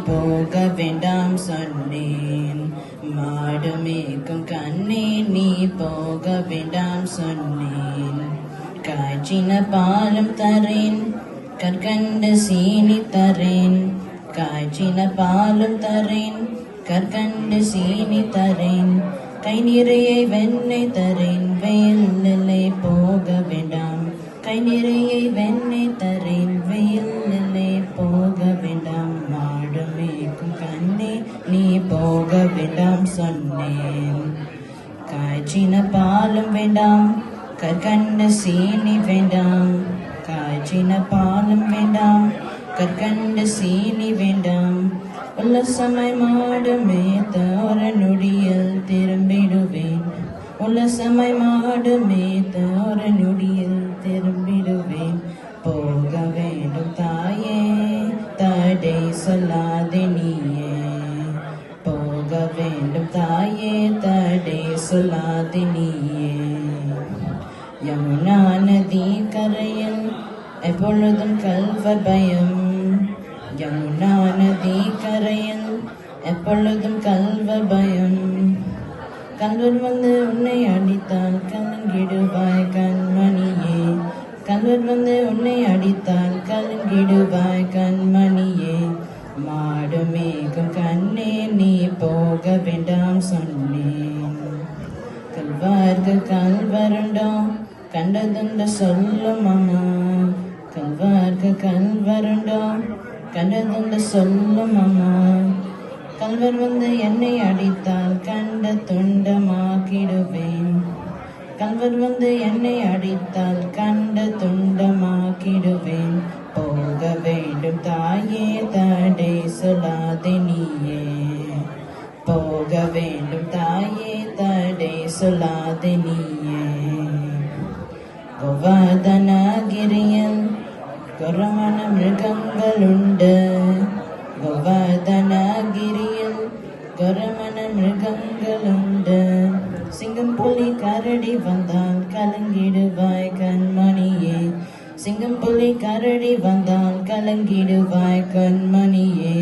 போக வேண்டாம் சொன்னேன். மாடு மேய்க்கும் கண்ணே நீ போக வேண்டாம் சொன்னேன். காய்ச்சின பாலும் தரேன், கற்கண்டு சீனி தரேன். காய்ச்சின பாலும் தரேன், கற்கண்டு சீனி தரேன். கை நிறைய வெண்ணெய் தரேன், வெயிலிலே போக வேண்டாம். கை நிறைய வெண்ணெய் தரேன், வெயிலிலே போக வேண்டாம். மாடு மேய்க்கும் கண்ணே நீ போக வேண்டாம் சொன்னேன். காய்ச்சின பாலும் வேண்டாம், கற்கண்ட சீனி வேண்டாம். காய்ச்சின பாலும் வேண்டாம், கற்கண்ட சீனி வேண்டாம். உல்லசமாய் மாடு மேய்த்த ஒரு நொடியில் திரும்பிடுவேன். உல்லசமாய் மாடு மேய்த்த ஒரு நொடியில் திரும்பிடுவேன். போக வேண்டும் தாயே, தடை சொல்லாதே நீயே. போக வேண்டும் தாயே, தடை சொல்லாதே நீயே. யமுனா நதி கரையில் எப்பொழுதும் கல்வர் பயம். யமுனா நதி கரையில் எப்பொழுதும் கல்வர் பயம். கல்வர் வந்து உன்னை அடித்தால் கலங்கிடுவாய் கண்மணியே. கல்வர் வந்து உன்னை அடித்தால் கலங்கிடுவாய் கண்மணியே. மாடு மேய்க்கும் கண்ணே நீ போக வேண்டாம் சொன்னேன். கல்வார்கள் கல்வருண்டோ கண்டதுண்டு சொல்லும் அம்மா. கல்வார்கள் கல்வருண்டோ கண்டதுண்டு சொல்லும் அம்மா. கல்வர் வந்து என்னை அடித்தால் கண்ட துண்டமாக்கிடுவேன். கல்வர் வந்து என்னை அடித்தால் கண்ட துண்டமாக்கிடுவேன். போக வேண்டும் தாயே, தடை சொல்லாதே நீயே. போக வேண்டும் தாயே, தடை சொல்லாதே நீயே. கோவர்தனகிரியில் கொரமண மிருகங்களுண்டு. கோவர்தனகிரியில் கொரமண மிருகங்களுண்டு. சிங்கம் புலி கரடி வந்தால் கலங்கிடுவாய் கண்மணியே. சிங்கம் புலி கரடி வந்தால் கலங்கிடுவாய் கண்மணியே.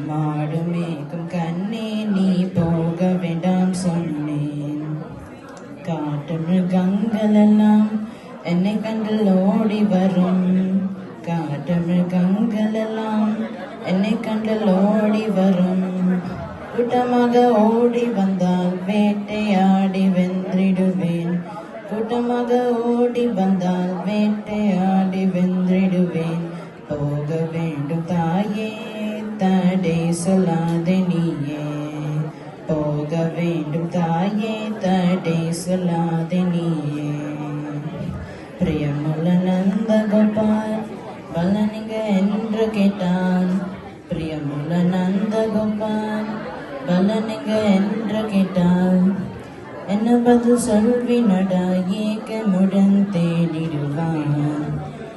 மாடு மேய்க்கும் கண்ணே நீ போக வேண்டாம் சொன்னேன். காட்டு மிருகங்கள் எல்லாம் என்னை கண்டு ஓடி வரும். காட்டு மிருகங்கள் எல்லாம் என்னை கண்டு ஓடி வரும். கூட்டமாக ஓடி வந்தால் வேட்டையாடி வென்றிடுவேன். கூட்டமாக ஓடி வந்தால் வேட்டையாடி வென்றிடுவேன். போக வேண்டும் தாயே, தடை சொல்லாதே நீயே. போக வேண்டும் தாயே, தடை சொல்லாதே நீயே. பிரியமுள்ள நந்த கோபால் பலனிங்க என்று கேட்டான். பிரியமுள்ள நந்த கோபால் பலனிங்க என்று கேட்டான். என்ன பதில் சொல்வினடா ஏக்கமுடன் தேடிடுவான்.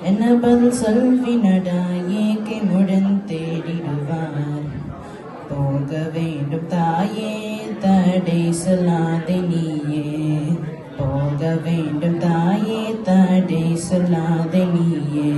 என்ன பதில் சொல்வினடா ஏக்கமுடன் தேடிடுவார். போக வேண்டும் தாயே, தடை சொல்லாதே நீயே. போக வேண்டும் தாயே, தடை சொல்லாதே நீயே.